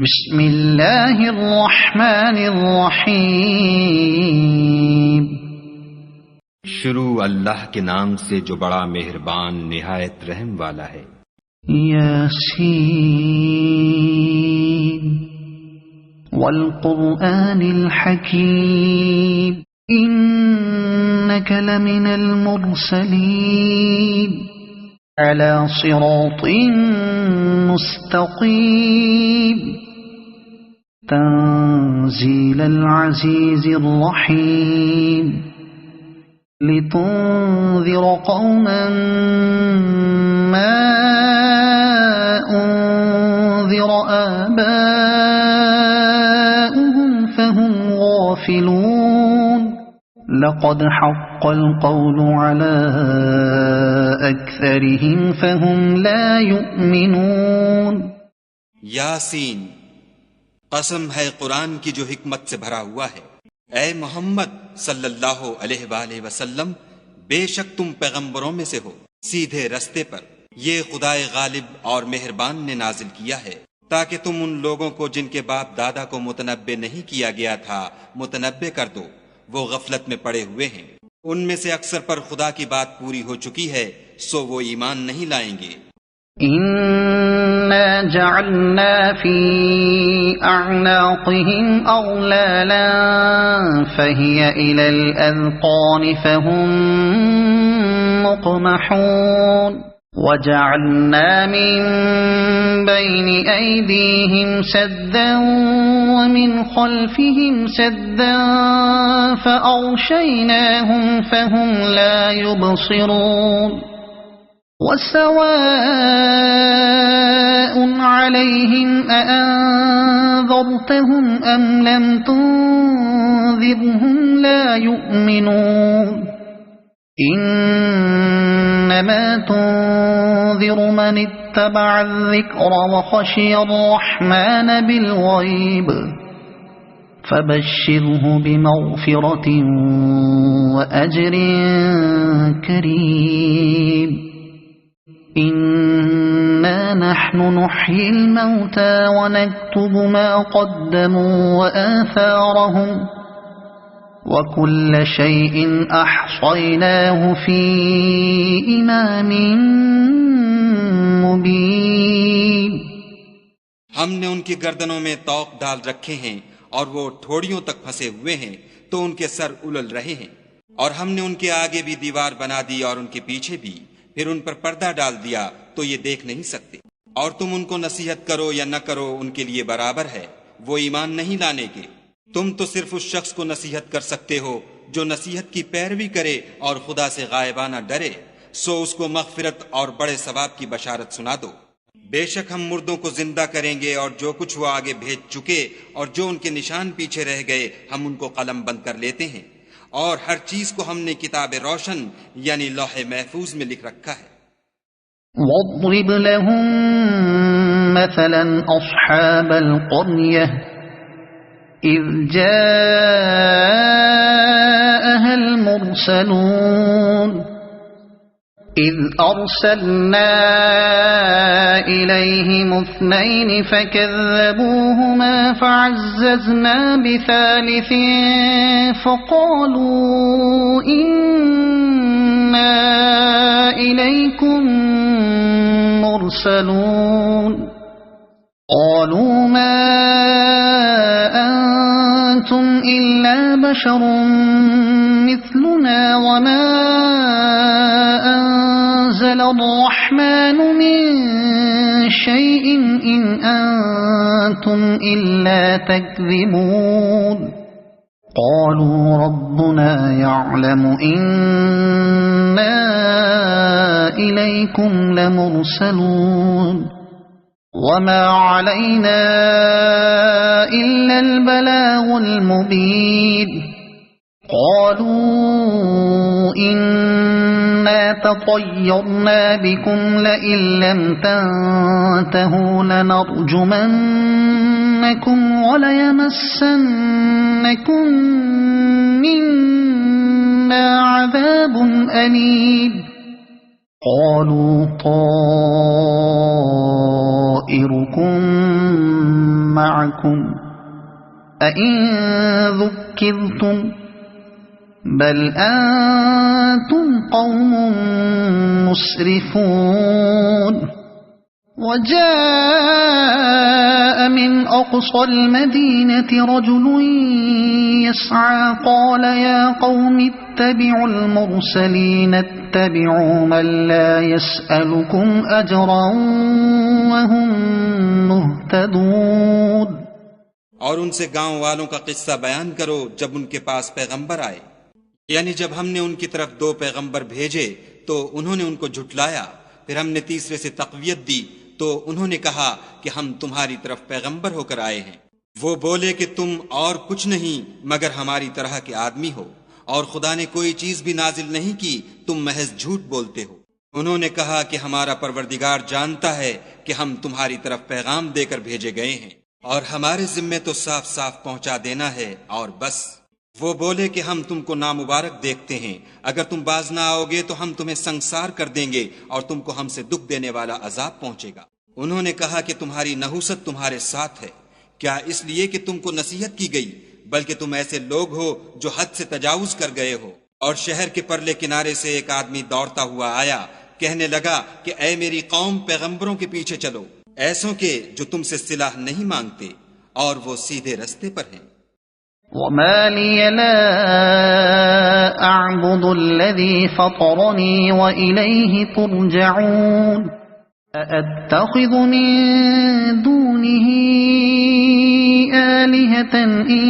بسم اللہ الرحمن الرحیم شروع اللہ کے نام سے جو بڑا مہربان نہایت رحم والا ہے۔ یاسین والقرآن الحکیم انک لمن المرسلین علی صراط مستقیم تنزیل العزیز الرحیم لتنذر قوما ما انذر آباؤهم فهم غافلون لقد حق القول على أكثرهم فهم لا يؤمنون۔ یاسین، قسم ہے قرآن کی جو حکمت سے بھرا ہوا ہے۔ اے محمد صلی اللہ علیہ وآلہ وسلم، بے شک تم پیغمبروں میں سے ہو سیدھے رستے پر۔ یہ خدائے غالب اور مہربان نے نازل کیا ہے تاکہ تم ان لوگوں کو جن کے باپ دادا کو متنبع نہیں کیا گیا تھا متنبع کر دو، وہ غفلت میں پڑے ہوئے ہیں۔ ان میں سے اکثر پر خدا کی بات پوری ہو چکی ہے، سو وہ ایمان نہیں لائیں گے۔ إنا جعلنا في أعناقهم أغلالا فهي إلى الأذقان فهم مقمحون وجعلنا من بين أيديهم سدا ومن خلفهم سدا فأغشيناهم فهم لا يبصرون وسواء عليهم أأنذرتهم أم لم تنذرهم لا يؤمنون إنما تنذر من اتبع الذكر وخشي الرحمن بالغيب فبشره بمغفرة وأجر كريم إنا نحن نحيي الموتى ونكتب ما قدموا وآثارهم وكل شيء أحصيناه في إمام مبين۔ ہم نے ان کی گردنوں میں طوق ڈال رکھے ہیں اور وہ ٹھوڑیوں تک پھنسے ہوئے ہیں تو ان کے سر الل رہے ہیں، اور ہم نے ان کے آگے بھی دیوار بنا دی اور ان کے پیچھے بھی، پھر ان پر پردہ ڈال دیا تو یہ دیکھ نہیں سکتے، اور تم ان کو نصیحت کرو یا نہ کرو ان کے لیے برابر ہے، وہ ایمان نہیں لانے کے۔ تم تو صرف اس شخص کو نصیحت کر سکتے ہو جو نصیحت کی پیروی کرے اور خدا سے غائبانہ ڈرے، سو اس کو مغفرت اور بڑے ثواب کی بشارت سنا دو۔ بے شک ہم مردوں کو زندہ کریں گے، اور جو کچھ وہ آگے بھیج چکے اور جو ان کے نشان پیچھے رہ گئے ہم ان کو قلم بند کر لیتے ہیں، اور ہر چیز کو ہم نے کتاب روشن یعنی لوح محفوظ میں لکھ رکھا ہے۔ واضرب لهم مثلا أصحاب القرية إذ جاءها المرسلون إذ أرسلنا إليهم اثنين فكذبوهما فعززنا بثالث فقالوا إنا إليكم مرسلون قالوا ما أنتم إلا بشر مثلنا وما أنزل الرحمن من شيء إن أنتم إلا تكذبون قالوا ربنا يعلم إنا إليكم لمرسلون وما علينا إلا البلاغ المبين قالوا إنا تطيرنا بكم لئن لم تنتهوا لنرجمنكم وليمسنكم منا عذاب أليم قالوا طائركم معكم أئن ذكرتم بل أنتم قوم مسرفون وجاء من أقصى المدينة رجل يسعى قال يا قوم اتبعوا المرسلين اتبعوا من لا يسألكم أجرا وهم مهتدون. اور ان سے گاؤں والوں کا قصہ بیان کرو جب ان کے پاس پیغمبر آئے، یعنی جب ہم نے ان کی طرف 2 پیغمبر بھیجے تو انہوں نے ان کو جھٹلایا، پھر ہم نے تیسرے سے تقویت دی تو انہوں نے کہا کہ ہم تمہاری طرف پیغمبر ہو کر آئے ہیں. وہ بولے کہ تم اور کچھ نہیں مگر ہماری طرح کے آدمی ہو اور خدا نے کوئی چیز بھی نازل نہیں کی، تم محض جھوٹ بولتے ہو. انہوں نے کہا کہ ہمارا پروردگار جانتا ہے کہ ہم تمہاری طرف پیغام دے کر بھیجے گئے ہیں اور ہمارے ذمے تو صاف صاف پہنچا دینا ہے اور بس. وہ بولے کہ ہم تم کو نامبارک دیکھتے ہیں، اگر تم باز نہ آؤ گے تو ہم تمہیں سنگسار کر دیں گے اور تم کو ہم سے دکھ دینے والا عذاب پہنچے گا. انہوں نے کہا کہ تمہاری نحوست تمہارے ساتھ ہے، کیا اس لیے کہ تم کو نصیحت کی گئی؟ بلکہ تم ایسے لوگ ہو جو حد سے تجاوز کر گئے ہو. اور شہر کے پرلے کنارے سے ایک آدمی دوڑتا ہوا آیا، کہنے لگا کہ اے میری قوم، پیغمبروں کے پیچھے چلو، ایسوں کے جو تم سے صلاح نہیں مانگتے اور وہ سیدھے رستے پر ہیں. وما لي لا أعبد الذي فطرني وإليه ترجعون أأتخذ من دونه آلهة إن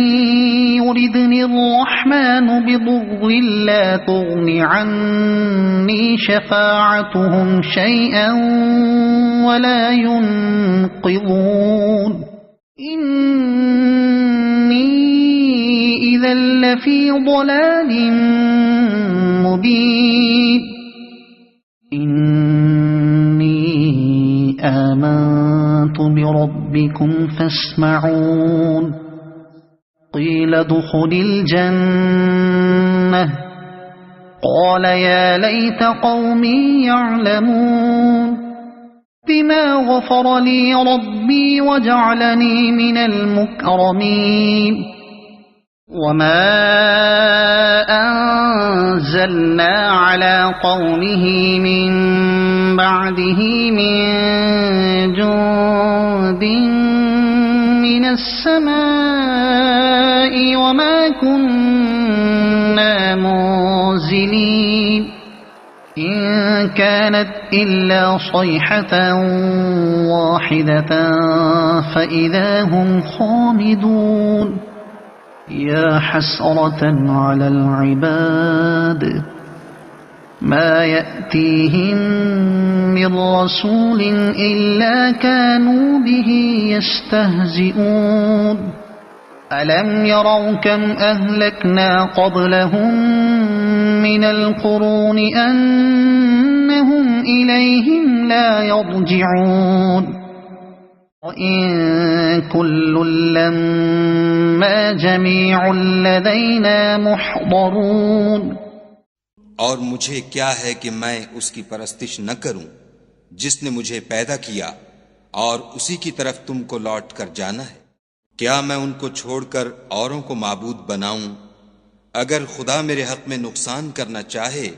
يردني الرحمن بضر لا تغن عني شفاعتهم شيئا ولا ينقذون إذا لفي ضلال مبين إني آمنت بربكم فاسمعون قيل ادخل الجنة قال يا ليت قومي يعلمون بما غفر لي ربي وجعلني من المكرمين وما أنزلنا على قومه من بعده من جند من السماء وما كنا منزلين إن كانت إلا صيحة واحدة فإذا هم خامدون يا حسرة على العباد ما يأتيهم من رسول إلا كانوا به يستهزئون ألم يروا كم أهلكنا قبلهم من القرون أنهم إليهم لا يرجعون وَإِن كُلٌّ لَّمَّا جَمِيعٌ لَّدَيْنَا مُحْضَرُونَ. اور مجھے کیا ہے کہ میں اس کی پرستش نہ کروں جس نے مجھے پیدا کیا اور اسی کی طرف تم کو لوٹ کر جانا ہے. کیا میں ان کو چھوڑ کر اوروں کو معبود بناؤں؟ اگر خدا میرے حق میں نقصان کرنا چاہے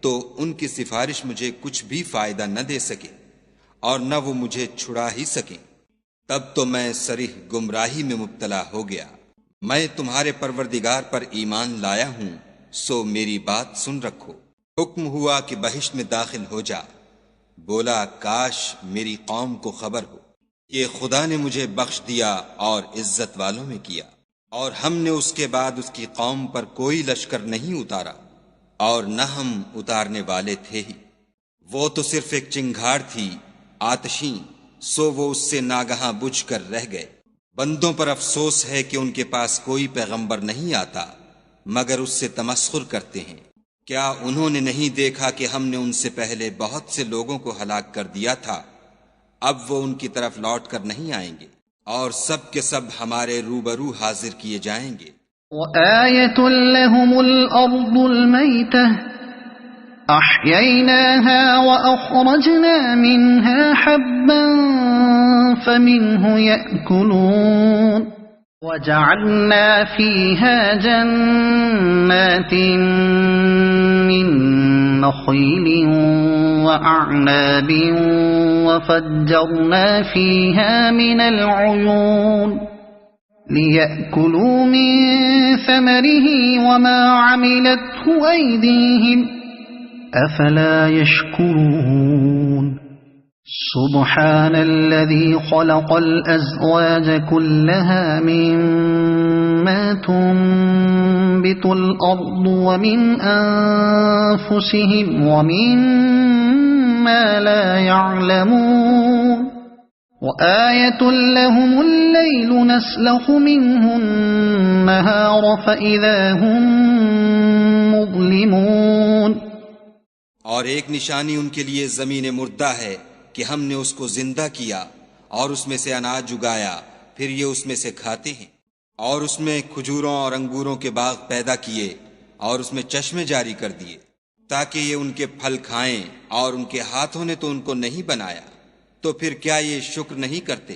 تو ان کی سفارش مجھے کچھ بھی فائدہ نہ دے سکے اور نہ وہ مجھے چھڑا ہی سکیں. تب تو میں صریح گمراہی میں مبتلا ہو گیا. میں تمہارے پروردگار پر ایمان لایا ہوں، سو میری بات سن رکھو. حکم ہوا کہ بہشت میں داخل ہو جا. بولا کاش میری قوم کو خبر ہو کہ خدا نے مجھے بخش دیا اور عزت والوں میں کیا، اور ہم نے اس کے بعد اس کی قوم پر کوئی لشکر نہیں اتارا اور نہ ہم اتارنے والے تھے ہی. وہ تو صرف ایک چنگھاڑ تھی آتشیں، سو وہ اس سے ناگہاں بجھ کر رہ گئے. بندوں پر افسوس ہے کہ ان کے پاس کوئی پیغمبر نہیں آتا مگر اس سے تمسخر کرتے ہیں. کیا انہوں نے نہیں دیکھا کہ ہم نے ان سے پہلے بہت سے لوگوں کو ہلاک کر دیا تھا؟ اب وہ ان کی طرف لوٹ کر نہیں آئیں گے اور سب کے سب ہمارے روبرو حاضر کیے جائیں گے. وَآيَةٌ لَهُمُ الْأَرْضُ الْمَيْتَةُ أَحْيَيْنَاهَا وَأَخْرَجْنَا مِنْهَا حَبًّا فمنه يأكلون وجعلنا فيها جنات من نخيل وأعناب وفجرنا فيها من العيون ليأكلوا من ثمره وما عملته أيديهم أفلا يشكرون سبحان الذي خلق الأزواج كلها مما تنبت الأرض ومن أنفسهم ومما لا يعلمون وآية لهم الليل نسلخ منه النهار فإذا هم مظلمون اور ایک نشانی ان کے لیے زمین مردہ ہے کہ ہم نے اس کو زندہ کیا اور اس میں سے اناج اگایا، پھر یہ اس میں سے کھاتے ہیں، اور اس میں کھجوروں اور انگوروں کے باغ پیدا کیے اور اس میں چشمے جاری کر دیے تاکہ یہ ان کے پھل کھائیں، اور ان کے ہاتھوں نے تو ان کو نہیں بنایا، تو پھر کیا یہ شکر نہیں کرتے؟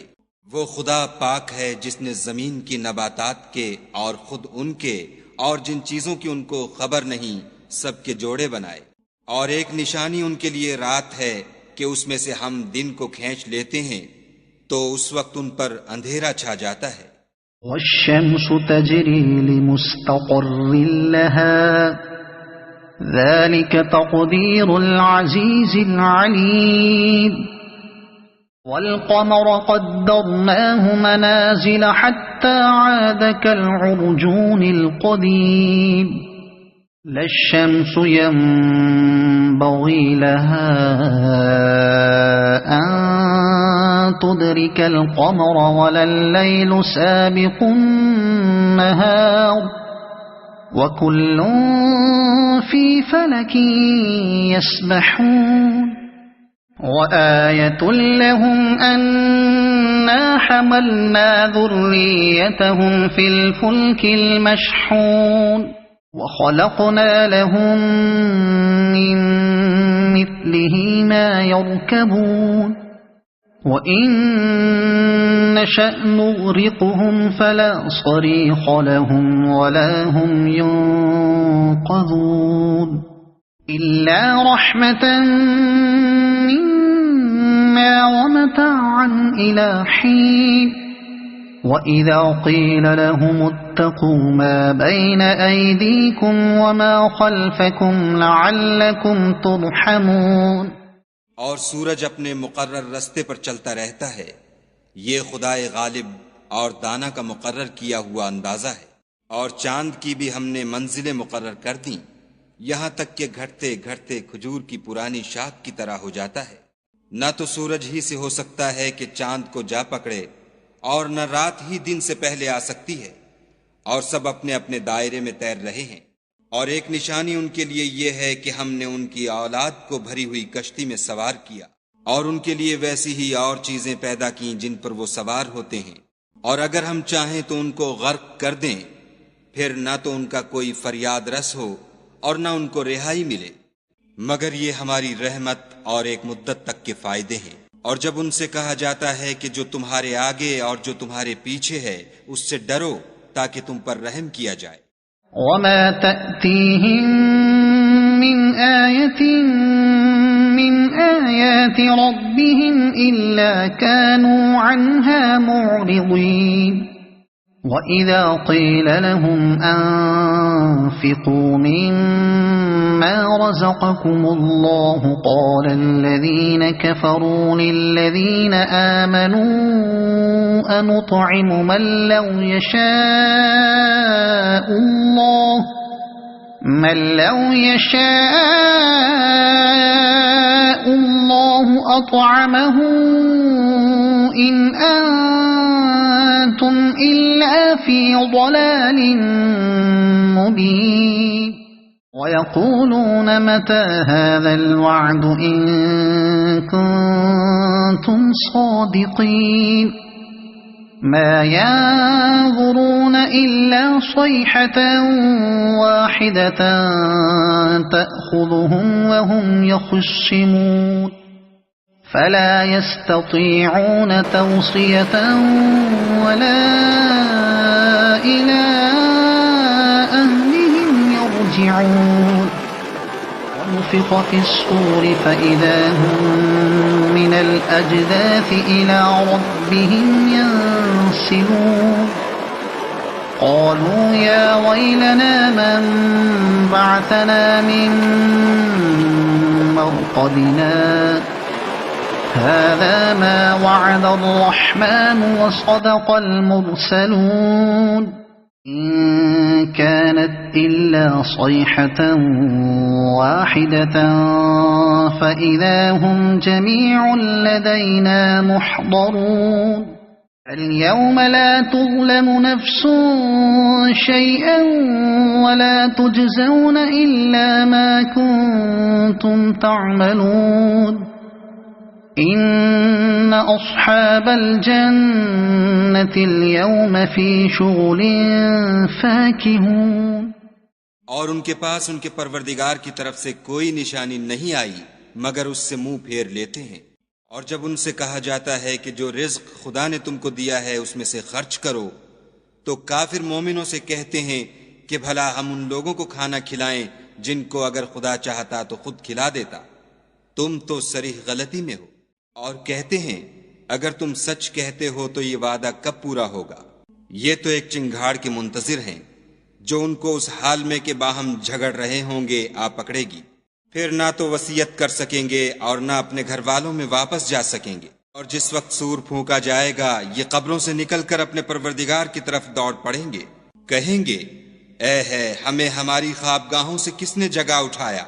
وہ خدا پاک ہے جس نے زمین کی نباتات کے اور خود ان کے اور جن چیزوں کی ان کو خبر نہیں سب کے جوڑے بنائے، اور ایک نشانی ان کے لیے رات ہے کہ اس میں سے ہم دن کو کھینچ لیتے ہیں تو اس وقت ان پر اندھیرا چھا جاتا ہے۔ والشمس تجری لمستقر لها ذلك تقدير العزيز العليم والقمر قدرناه منازل حتى عاد كالعرجون القديم لا الشمس ينبغي لها أن تدرك القمر ولا الليل سابق النهار وكل في فلك يسبحون وآية لهم أنا حملنا ذريتهم في الفلك المشحون وخلقنا لهم من مثله ما يركبون وإن نشأ نغرقهم فلا صريخ لهم ولا هم ينقذون إلا رحمة منا ومتاعا إلى حين وَإِذَا قِيلَ لَهُمُ اتَّقُوا مَا بَيْنَ أَيْدِيكُمْ وَمَا خَلْفَكُمْ لَعَلَّكُمْ تُرْحَمُونَ اور سورج اپنے مقرر رستے پر چلتا رہتا ہے، یہ خدائے غالب اور دانا کا مقرر کیا ہوا اندازہ ہے، اور چاند کی بھی ہم نے منزلیں مقرر کر دیں، یہاں تک کہ گھٹتے گھٹتے کھجور کی پرانی شاخ کی طرح ہو جاتا ہے۔ نہ تو سورج ہی سے ہو سکتا ہے کہ چاند کو جا پکڑے، اور نہ رات ہی دن سے پہلے آ سکتی ہے، اور سب اپنے اپنے دائرے میں تیر رہے ہیں۔ اور ایک نشانی ان کے لیے یہ ہے کہ ہم نے ان کی اولاد کو بھری ہوئی کشتی میں سوار کیا، اور ان کے لیے ویسی ہی اور چیزیں پیدا کیں جن پر وہ سوار ہوتے ہیں، اور اگر ہم چاہیں تو ان کو غرق کر دیں، پھر نہ تو ان کا کوئی فریاد رس ہو اور نہ ان کو رہائی ملے، مگر یہ ہماری رحمت اور ایک مدت تک کے فائدے ہیں۔ اور جب ان سے کہا جاتا ہے کہ جو تمہارے آگے اور جو تمہارے پیچھے ہے اس سے ڈرو تاکہ تم پر رحم کیا جائے۔ وَمَا تَأْتِيهِم مِّنْ آيَةٍ مِّنْ آيَاتِ رَبِّهِمْ إِلَّا كَانُوا عَنْهَا مُعْرِضِينَ وَإِذَا قِيلَ لَهُمْ أَنفِقُوا مِمَّا رَزَقَكُمُ اللَّهُ قَالَ الَّذِينَ كَفَرُوا لِلَّذِينَ آمَنُوا أَنُطْعِمُ مَن لَّوْ يَشَاءُ اللَّهُ أَطْعَمَهُ إِنْ أَنتُمْ إِلَّا فِي ضَلَالٍ مُبِينٍ وَيَقُولُونَ مَتَى هَذَا الْوَعْدُ إِن كُنتُمْ صَادِقِينَ مَا يَنظُرُونَ إِلَّا صَيْحَةً وَاحِدَةً تَأْخُذُهُمْ وَهُمْ يَخِصِّمُونَ فلا يستطيعون توصية ولا إلى أهلهم يرجعون ونفخ في الصور فإذا هم من الأجداث إلى ربهم ينسلون قالوا يا ويلنا من بعثنا من مرقدنا هذا ما وعد الرحمن وصدق المرسلون إن كانت إلا صيحة واحدة فإذا هم جميع لدينا محضرون اليوم لا تظلم نفس شيئا ولا تجزون إلا ما كنتم تعملون إن أصحاب الجنة اليوم في شغل فاكهون اور ان کے پاس ان کے پروردگار کی طرف سے کوئی نشانی نہیں آئی مگر اس سے منہ پھیر لیتے ہیں۔ اور جب ان سے کہا جاتا ہے کہ جو رزق خدا نے تم کو دیا ہے اس میں سے خرچ کرو، تو کافر مومنوں سے کہتے ہیں کہ بھلا ہم ان لوگوں کو کھانا کھلائیں جن کو اگر خدا چاہتا تو خود کھلا دیتا، تم تو صریح غلطی میں ہو۔ اور کہتے ہیں اگر تم سچ کہتے ہو تو یہ وعدہ کب پورا ہوگا؟ یہ تو ایک چنگھاڑ کے منتظر ہیں جو ان کو اس حال میں کہ باہم جھگڑ رہے ہوں گے آ پکڑے گی، پھر نہ تو وصیت کر سکیں گے اور نہ اپنے گھر والوں میں واپس جا سکیں گے۔ اور جس وقت سور پھونکا جائے گا یہ قبروں سے نکل کر اپنے پروردگار کی طرف دوڑ پڑیں گے، کہیں گے اے ہے ہمیں ہماری خوابگاہوں سے کس نے جگا اٹھایا؟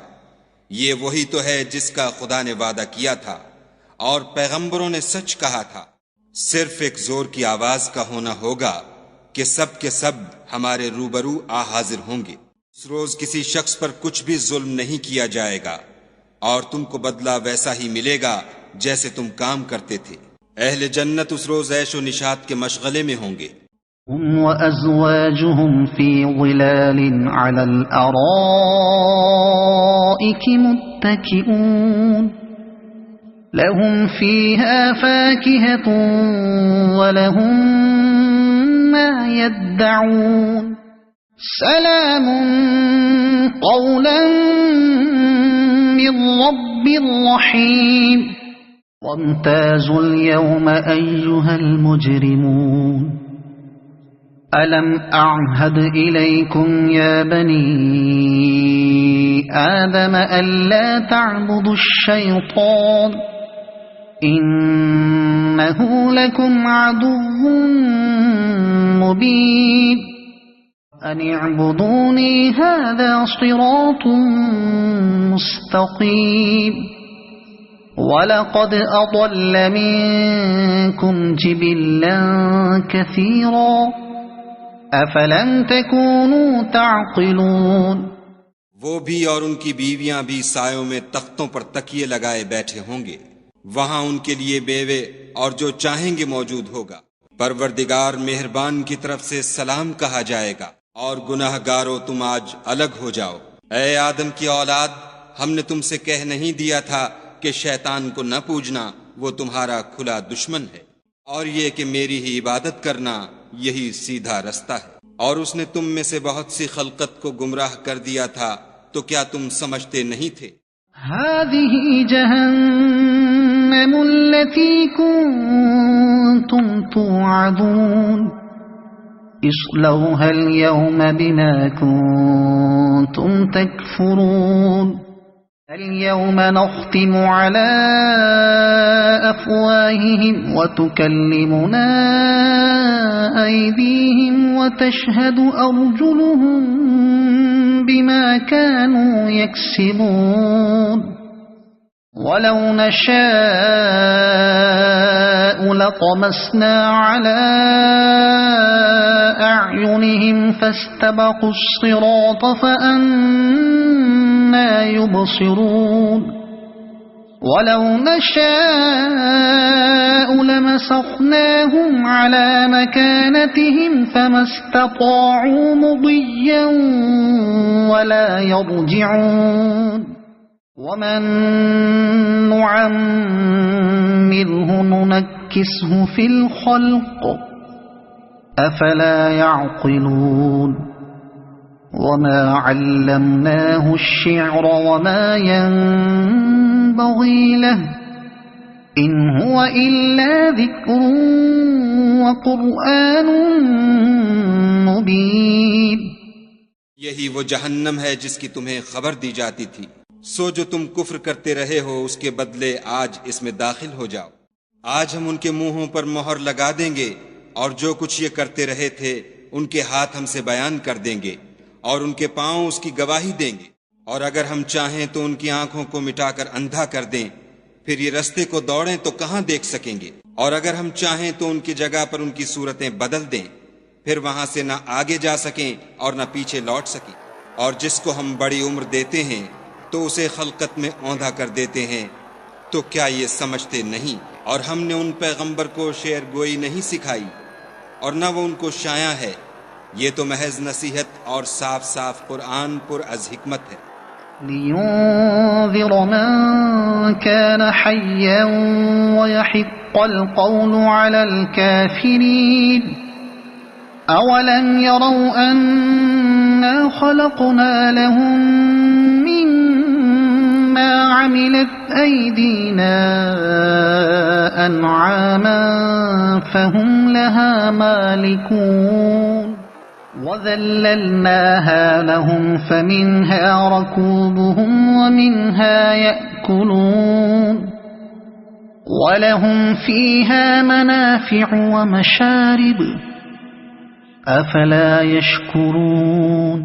یہ وہی تو ہے جس کا خدا نے وعدہ کیا تھا اور پیغمبروں نے سچ کہا تھا۔ صرف ایک زور کی آواز کا ہونا ہوگا کہ سب کے سب ہمارے روبرو آ حاضر ہوں گے۔ اس روز کسی شخص پر کچھ بھی ظلم نہیں کیا جائے گا اور تم کو بدلہ ویسا ہی ملے گا جیسے تم کام کرتے تھے۔ اہل جنت اس روز عیش و نشاط کے مشغلے میں ہوں گے۔ هم وأزواجهم في ظلال على الأرائك متكئون لهم فيها فاكهة ولهم ما يدعون سلام قولا من رب رحيم وامتازوا اليوم أيها المجرمون ألم أعهد إليكم يا بني آدم ألا تعبدوا الشيطان إنه لكم عدو مبين أن اعبدوني هذا صراط مستقيم وَلَقَدْ أَضَلَّ مِنكُمْ جِبِلًّا كَثِيرًا أَفَلَمْ تَكُونُوا تَعْقِلُونَ وہ بھی اور ان کی بیویاں بھی سایوں میں تختوں پر تکیے لگائے بیٹھے ہوں گے، وہاں ان کے لیے بیوے اور جو چاہیں گے موجود ہوگا۔ پروردگار مہربان کی طرف سے سلام کہا جائے گا، اور گناہ گارو تم آج الگ ہو جاؤ۔ اے آدم کی اولاد، ہم نے تم سے کہہ نہیں دیا تھا کہ شیطان کو نہ پوجنا، وہ تمہارا کھلا دشمن ہے، اور یہ کہ میری ہی عبادت کرنا یہی سیدھا رستہ ہے۔ اور اس نے تم میں سے بہت سی خلقت کو گمراہ کر دیا تھا، تو کیا تم سمجھتے نہیں تھے؟ هذه جهنم التي كنتم توعدون اصلوها اليوم بما كنتم تكفرون اليوم نختم على أفواههم وتكلمنا أيديهم وتشهد أرجلهم بما كانوا يكسبون ولو نشاء لطمسنا على أعينهم فاستبقوا الصراط فأنى يبصرون ولو نشاء لمسخناهم على مكانتهم فما استطاعوا مضيا ولا يرجعون ومن نعمره ننكسه في الخلق أفلا يعقلون وما علمناه الشعر وما ينبغي له إن هو إلا ذكر وقرآن مبين. یہی وہ جہنم ہے جس کی تمہیں خبر دی جاتی تھی. سو جو تم کفر کرتے رہے ہو اس کے بدلے آج اس میں داخل ہو جاؤ. آج ہم ان کے منہوں پر مہر لگا دیں گے اور جو کچھ یہ کرتے رہے تھے ان کے ہاتھ ہم سے بیان کر دیں گے اور ان کے پاؤں اس کی گواہی دیں گے. اور اگر ہم چاہیں تو ان کی آنکھوں کو مٹا کر اندھا کر دیں، پھر یہ رستے کو دوڑیں تو کہاں دیکھ سکیں گے. اور اگر ہم چاہیں تو ان کی جگہ پر ان کی صورتیں بدل دیں، پھر وہاں سے نہ آگے جا سکیں اور نہ پیچھے لوٹ سکیں. اور جس کو ہم بڑی عمر دیتے ہیں تو اسے خلقت میں اوندھا کر دیتے ہیں، تو کیا یہ سمجھتے نہیں؟ اور ہم نے ان پیغمبر کو شعر گوئی نہیں سکھائی اور نہ وہ ان کو شایع ہے. یہ تو محض نصیحت اور صاف صاف قرآن پر از حکمت ہے. لينذر من كان حيا ويحق القول على الكافرين أولم يروا أنا خلقنا لهم مما عملت أيدينا أنعاما فهم لها مالكون وذللناها لهم فمنها ركوبهم ومنها يأكلون ولهم فيها منافع ومشارب أفلا يشكرون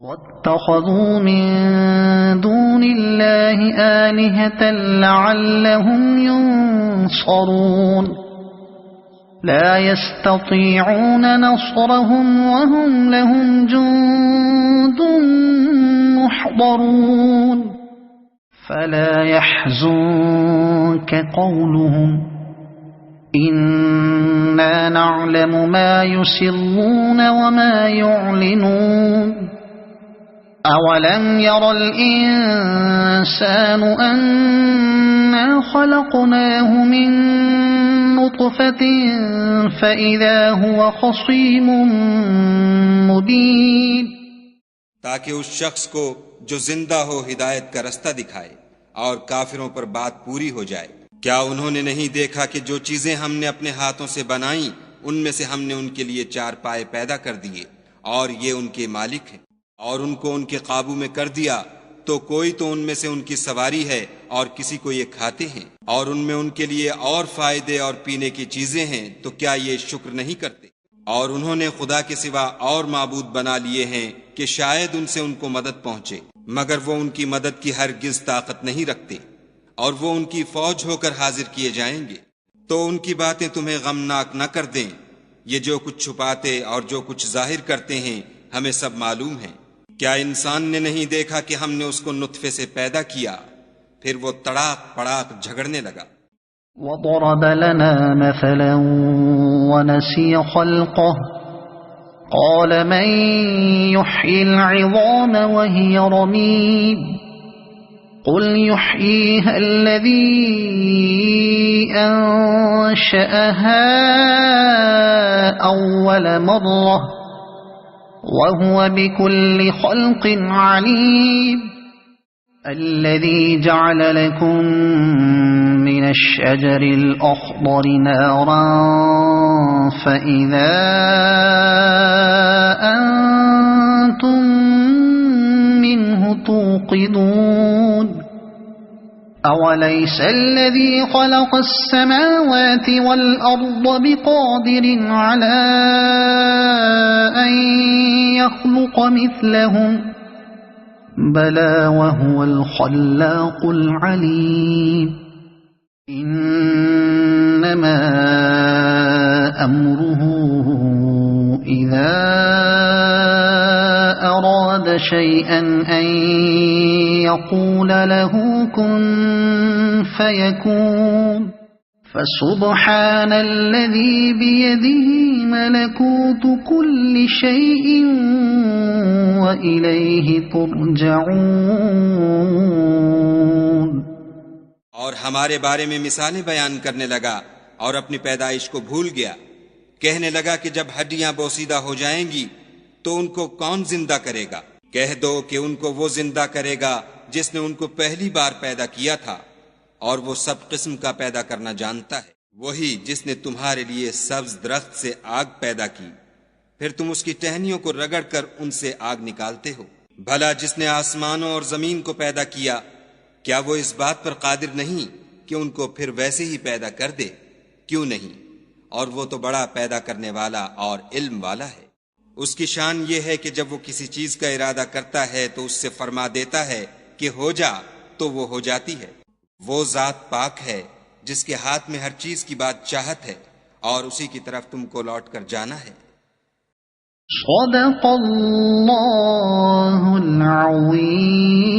واتخذوا من دون الله آلهة لعلهم ينصرون لا يستطيعون نصرهم وهم لهم جند محضرون فلا يحزنك قولهم إنا نعلم ما يسرون وما يعلنون أولم ير الإنسان أنا خلقناه من نطفة فإذا هو خصيم مبين. تاکہ اس شخص کو جو زندہ ہو ہدایت کا رستہ دکھائے اور کافروں پر بات پوری ہو جائے. کیا انہوں نے نہیں دیکھا کہ جو چیزیں ہم نے اپنے ہاتھوں سے بنائیں ان میں سے ہم نے ان کے لیے 4 پائے پیدا کر دیے اور یہ ان کے مالک ہیں، اور ان کو ان کے قابو میں کر دیا تو کوئی تو ان میں سے ان کی سواری ہے اور کسی کو یہ کھاتے ہیں، اور ان میں ان کے لیے اور فائدے اور پینے کی چیزیں ہیں، تو کیا یہ شکر نہیں کرتے؟ اور انہوں نے خدا کے سوا اور معبود بنا لیے ہیں کہ شاید ان سے ان کو مدد پہنچے، مگر وہ ان کی مدد کی ہرگز طاقت نہیں رکھتے، اور وہ ان کی فوج ہو کر حاضر کیے جائیں گے. تو ان کی باتیں تمہیں غمناک نہ کر دیں. یہ جو کچھ چھپاتے اور جو کچھ ظاہر کرتے ہیں ہمیں سب معلوم ہے. کیا انسان نے نہیں دیکھا کہ ہم نے اس کو نطفے سے پیدا کیا، پھر وہ تڑاک پڑاک جھگڑنے لگا. وضرب لنا مثلا ونسي خلقه قال من يحيي العظام وهي رميم قل يحييها الذي أنشأها أول مرة وهو بكل خلق عليم الذي جعل لكم من الشجر الأخضر نارا فإذا أنتم منه توقدون أوليس الذي خلق السماوات والأرض بقادر على أن يخلق مثلهم بلى وهو الخلاق العليم إنما أمره إذا أراد شيئا أن يقول له كن فيكون فسبحان الذي بيده ملكوت كل شيء وإليه ترجعون. اور ہمارے بارے میں مثالیں بیان کرنے لگا اور اپنی پیدائش کو بھول گیا. کہنے لگا کہ جب ہڈیاں بوسیدہ ہو جائیں گی تو ان کو کون زندہ کرے گا؟ کہہ دو کہ ان کو وہ زندہ کرے گا جس نے ان کو پہلی بار پیدا کیا تھا، اور وہ سب قسم کا پیدا کرنا جانتا ہے. وہی جس نے تمہارے لیے سبز درخت سے آگ پیدا کی، پھر تم اس کی ٹہنیوں کو رگڑ کر ان سے آگ نکالتے ہو. بھلا جس نے آسمانوں اور زمین کو پیدا کیا، کیا وہ اس بات پر قادر نہیں کہ ان کو پھر ویسے ہی پیدا کر دے؟ کیوں نہیں؟ اور وہ تو بڑا پیدا کرنے والا اور علم والا ہے. اس کی شان یہ ہے کہ جب وہ کسی چیز کا ارادہ کرتا ہے تو اس سے فرما دیتا ہے کہ ہو جا، تو وہ ہو جاتی ہے. وہ ذات پاک ہے جس کے ہاتھ میں ہر چیز کی بات چاہت ہے، اور اسی کی طرف تم کو لوٹ کر جانا ہے. صدق اللہ العظیم.